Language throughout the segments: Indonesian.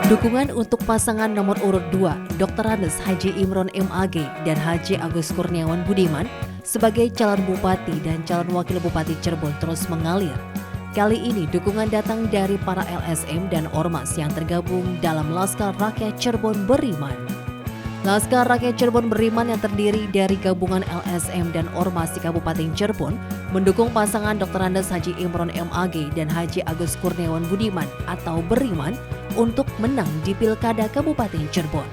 Dukungan untuk pasangan nomor urut 2, Dr. Andes Haji Imron MAG dan Haji Agus Kurniawan Budiman sebagai calon bupati dan calon wakil bupati Cirebon terus mengalir. Kali ini dukungan datang dari para LSM dan Ormas yang tergabung dalam Laskar Rakyat Cirebon Beriman. Laskar Rakyat Cirebon Beriman yang terdiri dari gabungan LSM dan Ormas di Kabupaten Cirebon mendukung pasangan Dr. Andes Haji Imron MAG dan Haji Agus Kurniawan Budiman atau Beriman untuk menang di Pilkada Kabupaten Cirebon.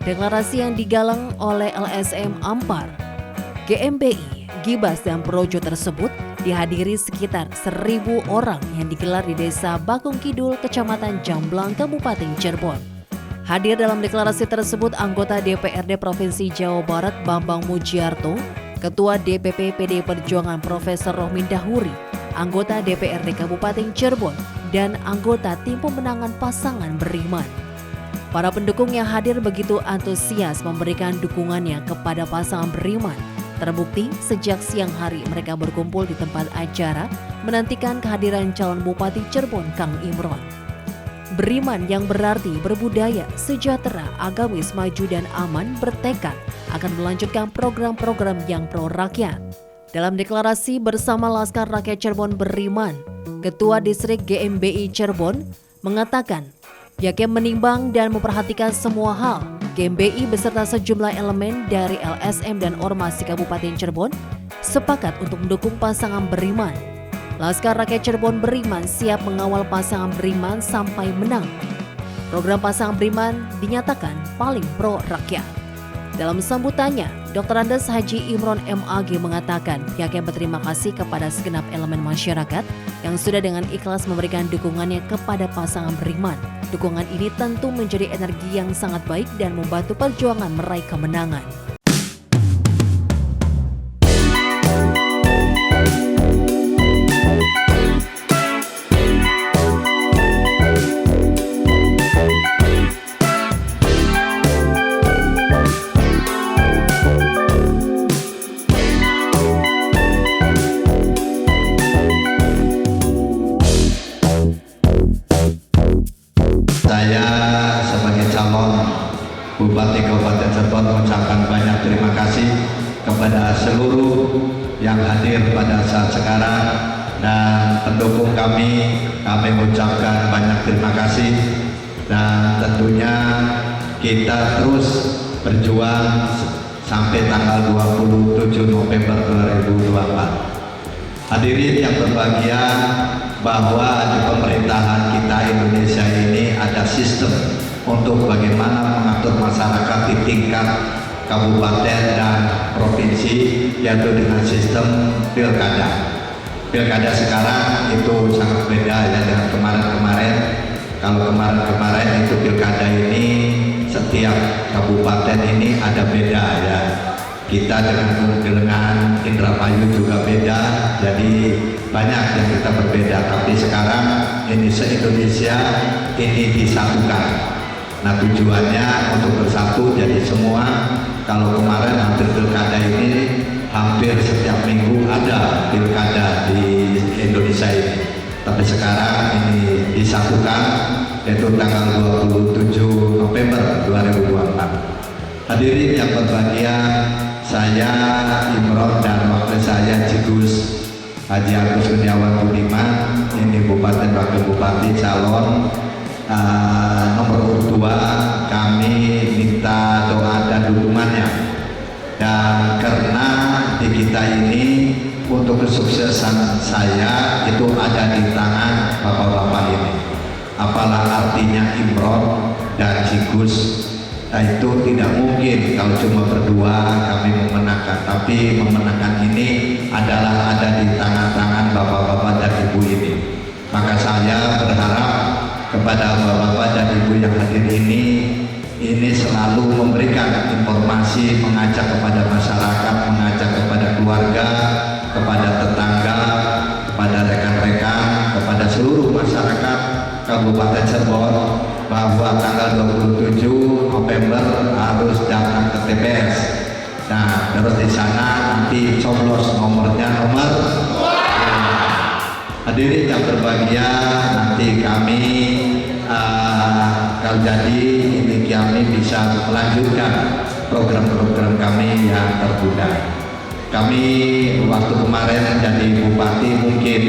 Deklarasi yang digalang oleh LSM Ampar, GMBI, Gibas dan Projo tersebut dihadiri sekitar 1.000 orang yang digelar di Desa Bakung Kidul, Kecamatan Jamblang, Kabupaten Cirebon. Hadir dalam deklarasi tersebut anggota DPRD Provinsi Jawa Barat Bambang Mujiarto, Ketua DPP PDI Perjuangan Profesor Rohmin Dahuri, anggota DPRD Kabupaten Cirebon, dan anggota tim pemenangan pasangan Beriman. Para pendukung yang hadir begitu antusias memberikan dukungannya kepada pasangan Beriman. Terbukti sejak siang hari mereka berkumpul di tempat acara menantikan kehadiran calon Bupati Cirebon Kang Imron. Beriman yang berarti berbudaya, sejahtera, agamis, maju dan aman bertekad akan melanjutkan program-program yang pro rakyat. Dalam deklarasi bersama Laskar Rakyat Cirebon Beriman, Ketua Distrik GMBI Cirebon mengatakan, yakin menimbang dan memperhatikan semua hal, GMBI beserta sejumlah elemen dari LSM dan Ormas di Kabupaten Cirebon sepakat untuk mendukung pasangan Beriman. Laskar Rakyat Cirebon Beriman siap mengawal pasangan Beriman sampai menang. Program pasangan Beriman dinyatakan paling pro rakyat. Dalam sambutannya, Dr. Andes Haji Imron MAG mengatakan pihaknya berterima kasih kepada segenap elemen masyarakat yang sudah dengan ikhlas memberikan dukungannya kepada pasangan Beriman. Dukungan ini tentu menjadi energi yang sangat baik dan membantu perjuangan meraih kemenangan. Saya sebagai calon Bupati Kabupaten Cirebon mengucapkan banyak terima kasih kepada seluruh yang hadir pada saat sekarang dan pendukung kami mengucapkan banyak terima kasih dan tentunya kita terus berjuang sampai tanggal 27 November 2024. Hadirin yang berbahagia, bahwa di pemerintahan kita Indonesia ini ada sistem untuk bagaimana mengatur masyarakat di tingkat kabupaten dan provinsi, yaitu dengan sistem pilkada. Pilkada sekarang itu sangat beda ya dengan kemarin-kemarin. Kalau kemarin-kemarin itu pilkada ini setiap kabupaten ini ada beda ya. Kita dengan Indramayu juga beda, jadi banyak yang kita berbeda. Tapi sekarang ini se-Indonesia ini disatukan. Nah tujuannya untuk bersatu jadi semua. Kalau kemarin hampir pilkada ini hampir setiap minggu ada pilkada di Indonesia ini. Tapi sekarang ini disatukan, yaitu tanggal 27 November 2024. Hadirin yang berbahagia, saya Imron dan wakil saya Cigus Haji Agus Kurniawan Budiman, ini Bupati Wakil Bupati calon nomor 2, kami minta doa dan dukungannya. Dan karena di kita ini untuk kesuksesan saya itu ada di tangan bapak-bapak ini. Apalah artinya Imron dan Cigus. Nah, itu tidak mungkin kalau cuma berdua kami memenangkan, tapi memenangkan ini adalah ada di tangan-tangan bapak-bapak dan ibu ini. Maka saya berharap kepada bapak-bapak dan ibu yang hadir ini selalu memberikan informasi, mengajak kepada masyarakat, mengajak kepada keluarga, kepada tetangga, kepada rekan-rekan, kepada seluruh masyarakat Kabupaten Cirebon bahwa tanggal 27 November harus datang ke TPS. Nah, terus di sana nanti coblos nomornya nomor. Hadirin yang berbahagia, nanti kami kalau jadi ini kami bisa melanjutkan program-program kami yang tertunda. Kami waktu kemarin jadi bupati mungkin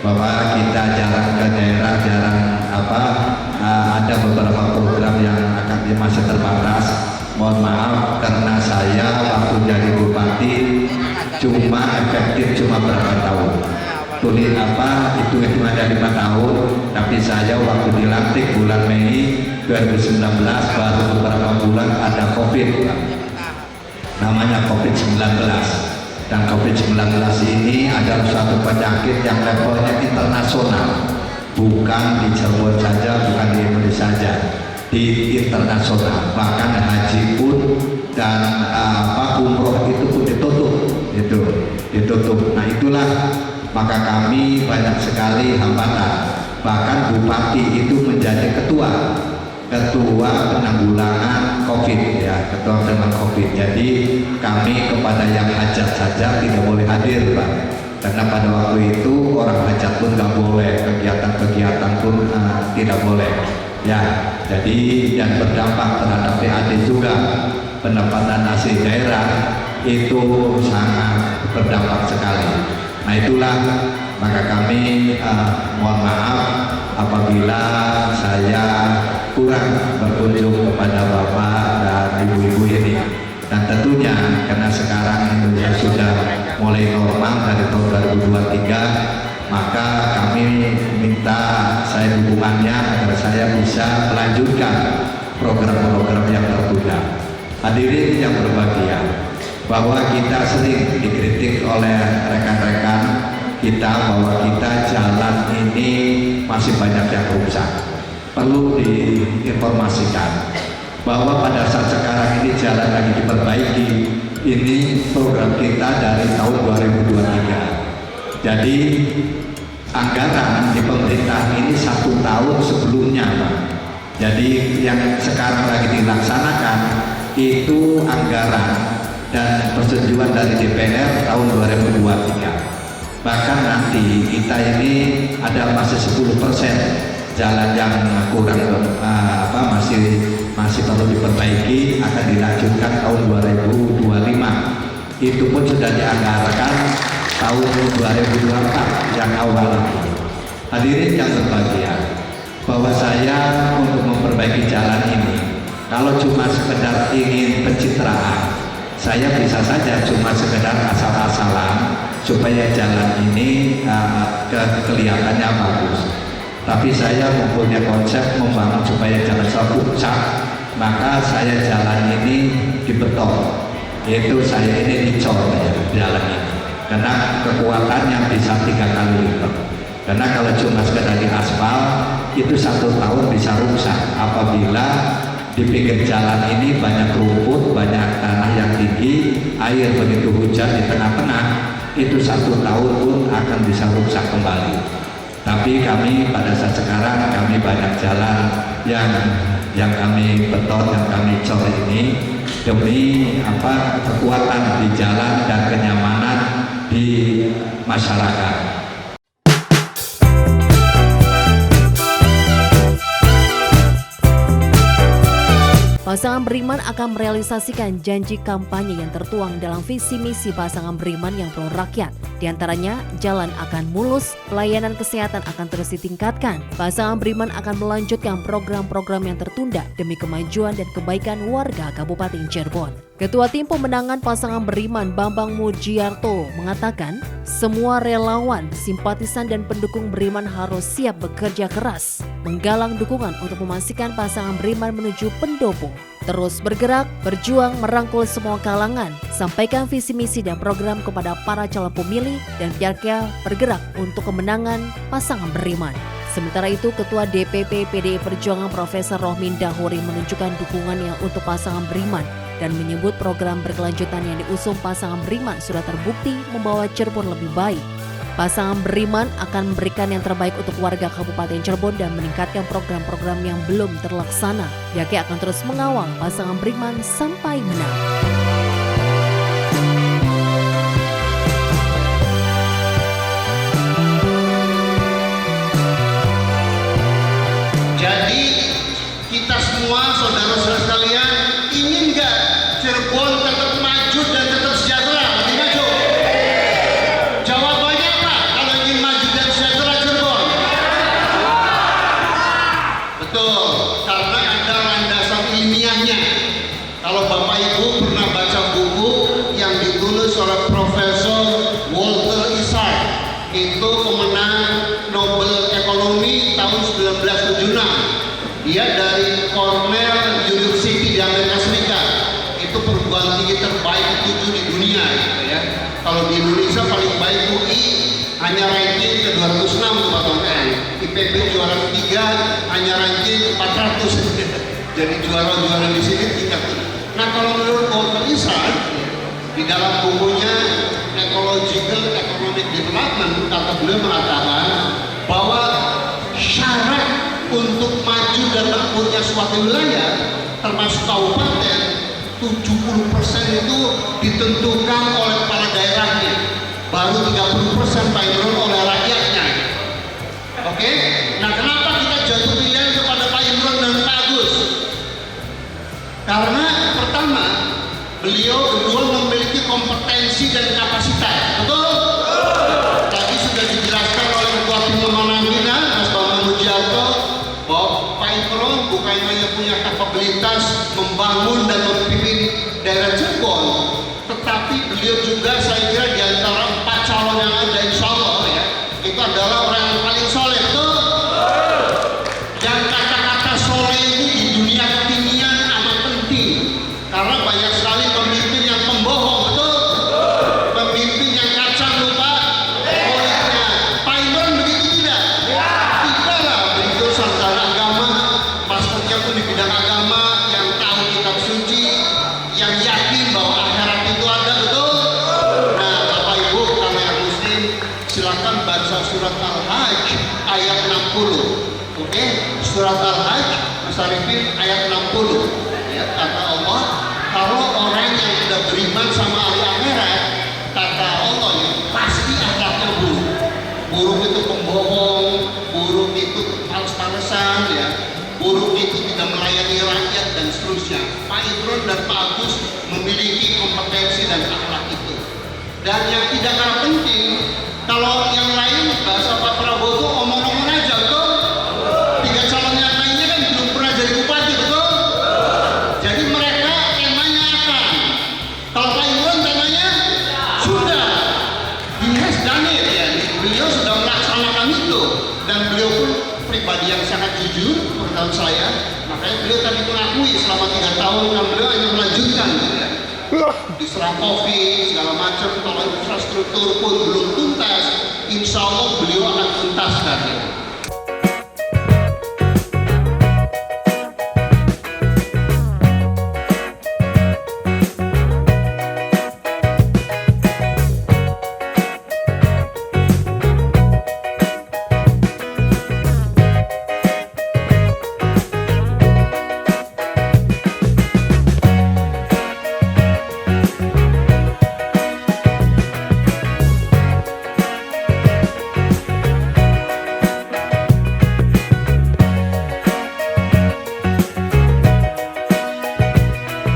bahwa kita jarang ke daerah, jarang ada beberapa program yang akan masih terbatas. Mohon maaf karena saya waktu jadi bupati cuma efektif berapa tahun. Tulis itu ada 5 tahun, tapi saya waktu dilantik bulan Mei 2019 baru beberapa bulan ada COVID, namanya COVID-19. Dan COVID-19 ini adalah suatu penyakit yang levelnya internasional, bukan di Cirebon saja, bukan di Indonesia saja, di internasional. Bahkan haji pun dan umroh itu pun ditutup. Nah itulah maka kami banyak sekali hambatan. Bahkan bupati itu menjadi ketua penanggulangan COVID ya, ketua penanggulangan COVID. Jadi kami kepada yang hajat saja tidak boleh hadir, Pak. Karena pada waktu itu orang hajat pun nggak boleh, kegiatan pun tidak boleh. Ya, jadi yang berdampak terhadap PAD juga, pendapatan asli daerah itu sangat berdampak sekali. Nah itulah maka kami mohon maaf apabila saya kurang berkunjung kepada Bapak dan Ibu-ibu ini. Dan tentunya karena sekarang Indonesia sudah mulai normal dari tahun 2023, maka kami minta saya dukungannya agar saya bisa melanjutkan program-program yang tertunda. Hadirin yang berbahagia, bahwa kita sering dikritik oleh rekan-rekan kita bahwa kita jalan ini masih banyak yang rusak. Perlu diinformasikan bahwa pada saat sekarang ini jalan lagi diperbaiki. Ini program kita dari tahun 2023. Jadi anggaran di pemerintah ini 1 tahun sebelumnya, Pak. Jadi yang sekarang lagi dilaksanakan itu anggaran dan persetujuan dari DPR tahun 2023. Bahkan nanti kita ini ada masih 10% jalan yang kurang masih perlu diperbaiki, akan dilanjutkan tahun 2025. Itu pun sudah dianggarkan tahun 2024 yang awal. Hadirin yang berbahagia, bahwa saya untuk memperbaiki jalan ini, kalau cuma sekedar ingin pencitraan, saya bisa saja cuma sekedar asal-asalan supaya jalan ini kelihatannya bagus. Tapi saya mempunyai konsep membangun supaya jalan selalu rusak, maka saya jalan ini dibeton, yaitu saya ini dicor ya, jalan ini, karena kekuatannya bisa 3 kali lipat. Karena kalau cuma sekedar di aspal itu 1 tahun bisa rusak apabila di pinggir jalan ini banyak rumput, banyak tanah yang tinggi, air begitu hujan di tengah-tengah, itu 1 tahun pun akan bisa rusak kembali. Tapi kami pada saat sekarang kami banyak jalan yang kami beton, yang kami cor ini demi kekuatan di jalan dan kenyamanan di masyarakat. Pasangan Beriman akan merealisasikan janji kampanye yang tertuang dalam visi misi pasangan Beriman yang pro rakyat. Di antaranya, jalan akan mulus, pelayanan kesehatan akan terus ditingkatkan. Pasangan Beriman akan melanjutkan program-program yang tertunda demi kemajuan dan kebaikan warga Kabupaten Cirebon. Ketua Tim Pemenangan Pasangan Beriman Bambang Mujiarto mengatakan, semua relawan, simpatisan dan pendukung Beriman harus siap bekerja keras, menggalang dukungan untuk memastikan pasangan Beriman menuju pendopo. Terus bergerak, berjuang, merangkul semua kalangan, sampaikan visi misi dan program kepada para calon pemilih dan pihaknya bergerak untuk kemenangan pasangan Beriman. Sementara itu, Ketua DPP PDI Perjuangan Profesor Rohmin Dahuri menunjukkan dukungannya untuk pasangan Beriman dan menyebut program berkelanjutan yang diusung pasangan Beriman sudah terbukti membawa Cirebon lebih baik. Pasangan Beriman akan memberikan yang terbaik untuk warga Kabupaten Cirebon dan meningkatkan program-program yang belum terlaksana. Pihaknya akan terus mengawal pasangan Beriman sampai menang. Jadi kita semua, saudara-saudara sekalian, ingin nggak Cirebon tetap maju dan tetap sejahtera? Lebih maju? Jawabannya apa? Kalau ingin maju dan sejahtera Cirebon? Betul, karena ada landasan ilmiahnya. Kalau Bapak Ibu pernah baca buku yang ditulis oleh Profesor Walter Isaac, itu pemenang Nobel Ekonomi tahun 1976. Dia dari Cornell University di Amerika Serikat. Itu perguruan tinggi terbaik ke-7 di dunia, gitu ya. Kalau di Indonesia paling baik UI hanya ranking ke 206 teman-teman. IPB juara 3 hanya ranking 400. Jadi juara-juara di sini tingkat. Nah, kalau menurut Walter Isaac di dalam bukunya Ecological Economic Development, kata beliau mengatakan bahwa syarat untuk maju dan makmurnya suatu wilayah termasuk kabupaten 70% itu ditentukan oleh kepala daerahnya, baru 30% Pak Imron oleh rakyatnya. Oke? Nah, kenapa kita jatuh pilihan kepada Pak Imron dan Pak Agus? Karena pertama, beliau berdua memiliki kompetensi dan kapasitas. Betul? Tadi sudah dijelaskan oleh Ketua Tim Pembina Mas Bambang Mujiarto bahwa Pak Imron bukan hanya punya kapabilitas membangun dan memimpin daerah Cirebon, tetapi beliau juga saya kira di antara 4 calon yang ada insya Allah ya, itu adalah orang yang paling soleh. Betul? Dan kata-kata soleh itu di dunia ketinggian amat penting, karena banyak sekali pemimpin yang pembohong. Betul? Pemimpin yang kacang lupa poinnya. Pak Imron begitu tidak? Tidak lah, begitu sarjana agama, masternya pun di bidang agama, yang tahu kitab suci, yang yakin bahwa akhirat itu ada. Betul? Nah, Bapak Ibu, kalau yang muslim silakan baca surat Al-Hajj ayat 60. Oke? Surat Al-Hajj Mas Arifin ayat 60. Ya, kata Allah, kalau orang yang sudah beriman sama hari akhirat, kata Allah ya, pasti akhlaknya buruk. Buruk itu pembohong, buruk itu pales-palesan ya, buruk itu tidak melayani rakyat dan seterusnya. Pak Imron dan Pak Agus memiliki kompetensi dan akhlak itu. Dan yang tidak kalah penting, kalau yang lain bahasa Pak Prabowo itu omong-omong aja. Betul? 3 calon yang lainnya kan belum pernah jadi bupati. Betul? Jadi mereka temanya akan. Kalau Pak Imron temanya sudah. He has done it ya. Beliau sudah melaksanakan itu. Dan beliau pun pribadi yang sangat jujur menurut saya. Makanya beliau tadi mengakui selama 3 tahun kan beliau hanya melanjutkan gitu ya. Diserang COVID segala macam, kalau infrastruktur pun belum tuntas, insya Allah beliau akan tuntaskan ya.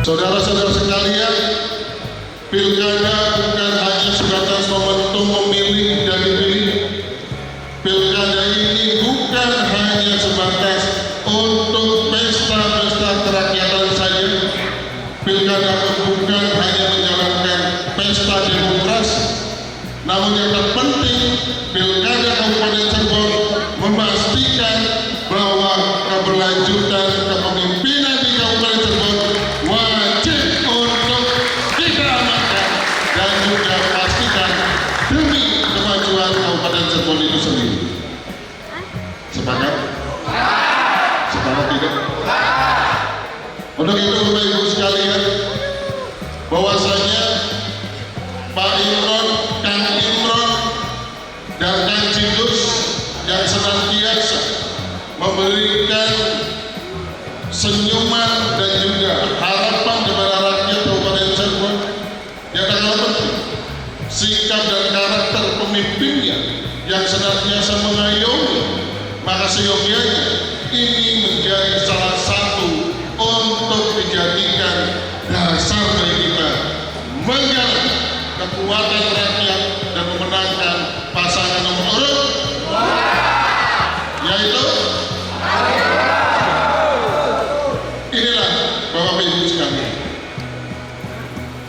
Saudara-saudara sekalian, pilkada bukan hanya sebatas momentum memilih dan dipilih. Pilkada ini bukan hanya sebatas untuk pesta-pesta kerakyatan saja. Pilkada bukan hanya menjalankan pesta demokrasi, namun yang terpenting, pilkada Kabupaten Cirebon memastikan bahwa keberlanjutan kepemimpinan di Kabupaten Cirebon wajib untuk kita amankan dan juga pastikan demi kemajuan Kabupaten Cirebon itu sendiri. Sepakat? Sepakat tidak? Untuk itu Bapak Ibu sekalian, bahwasanya Pak Imron, Kang Imron, dan Kang Cidus yang senantiasa memberikan senyuman dan juga harapan kepada rakyat Kabupaten Cirebon. Yang terlalu penting, sikap dan karakter pemimpinnya yang senantiasa mengayomi, maka seyogianya ini menjadi salah satu kekuatan rakyat dan memenangkan pasangan nomor urut 2, yaitu inilah Bapak Ibu sekalian.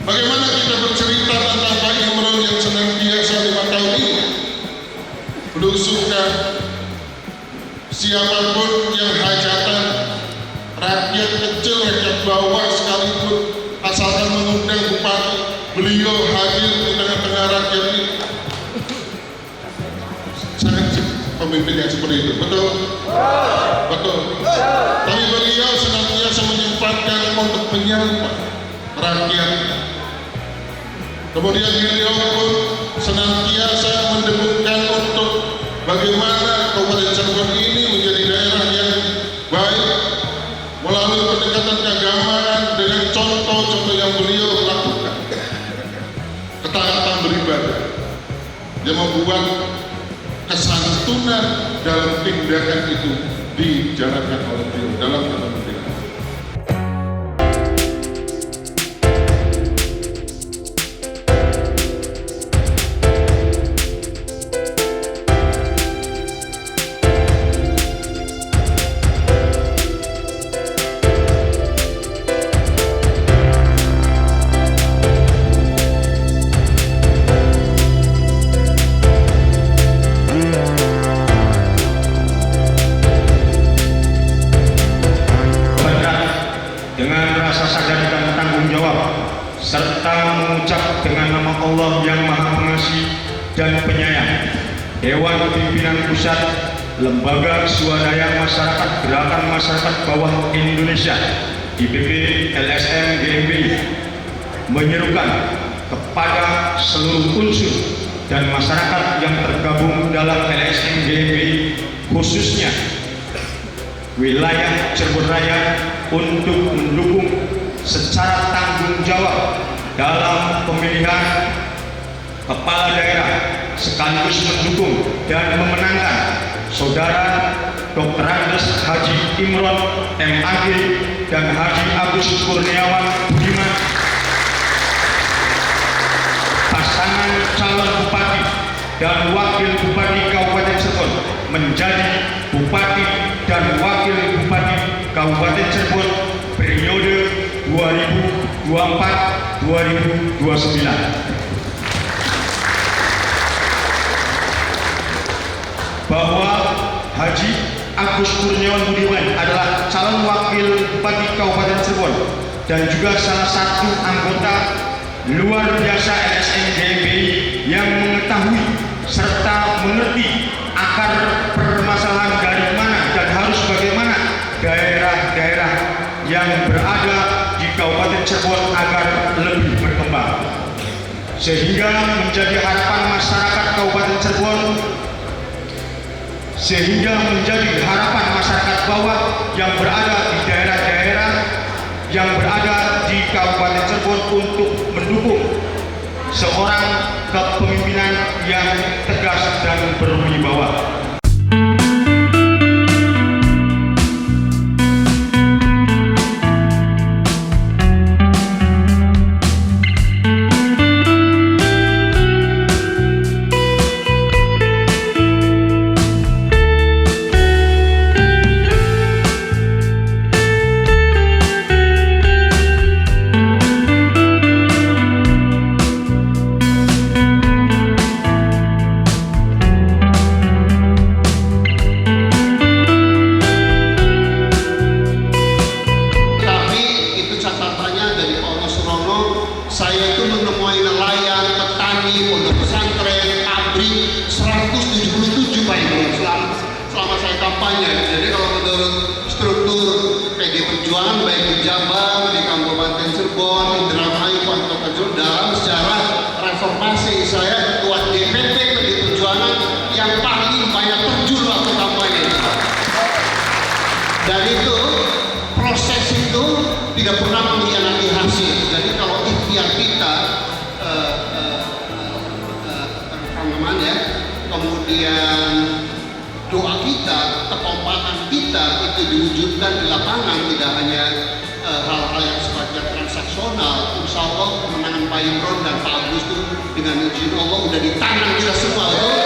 Bagaimana kita bercerita tentang Pak Imron yang senantiasa 5 tahun ini belusukan siapapun yang hajatan, rakyat kecil, rakyat bawah sekalipun, asalkan mengundang bupati, beliau hadir di tengah-tengah rakyat ini. Sangat pemimpin yang seperti itu, betul? Betul. Tapi beliau senantiasa menyempatkan untuk menyapa rakyat. Kemudian beliau pun senantiasa mendebutkan untuk bagaimana Kabupaten Cirebon ini menjadi daerah yang baik melalui pendekatan keagamaan dengan contoh-contoh yang beliau lakukan. Ketaatan beribadah yang membuat kesantunan dalam tindakan itu dijalankan oleh beliau dalam kementerian. Serta mengucap dengan nama Allah yang Maha Pengasih dan Penyayang, Dewan Pimpinan Pusat Lembaga Swadaya Masyarakat Gerakan Masyarakat Bawah Indonesia IPB LSM GMBI menyerukan kepada seluruh unsur dan masyarakat yang tergabung dalam LSM GMBI, khususnya wilayah Cirebon Raya, untuk mendukung secara tanggung jawab dalam pemilihan kepala daerah, sekaligus mendukung dan memenangkan Saudara Dr. Andes Haji Imron MAG dan Haji Agus Kurniawan Budiman, pasangan calon bupati dan wakil bupati Kabupaten Cirebon, menjadi bupati dan wakil bupati Kabupaten Cirebon periode 2024-2029. Bahwa Haji Agus Kurniawan Budiman adalah calon wakil bupati Kabupaten Cirebon dan juga salah satu anggota luar biasa LSM GMBI yang mengetahui serta mengerti akar permasalahan dari mana dan harus bagaimana daerah-daerah yang berada di Kabupaten Cirebon agar lebih berkembang, sehingga menjadi harapan masyarakat Kabupaten Cirebon, sehingga menjadi harapan masyarakat bawah yang berada di daerah-daerah yang berada di Kabupaten Cirebon untuk mendukung seorang kepemimpinan yang tegas dan berwibawa. Saya itu menemui nelayan, petani, pondok pesantren, pabrik 177 Pak Ibu selama saya kampanye. Jadi kalau menurut struktur PD Perjuangan baik di Jabar, di Kabupaten Cirebon, Indramayu, Kota Cirebon, dalam sejarah reformasi saya ketua DPP PD Perjuangan yang paling banyak terjun waktu kampanye. Dan itu proses itu tidak pernah mengkhianati hasil. Jadi kalau ikhtiar kita kemudian doa kita, kekompakan kita itu diwujudkan di lapangan, tidak hanya hal-hal yang sifatnya transaksional. Insya Allah kemenangan Pak Imron dan Pak Agus itu dengan izin Allah udah ditanam kita semua, betul?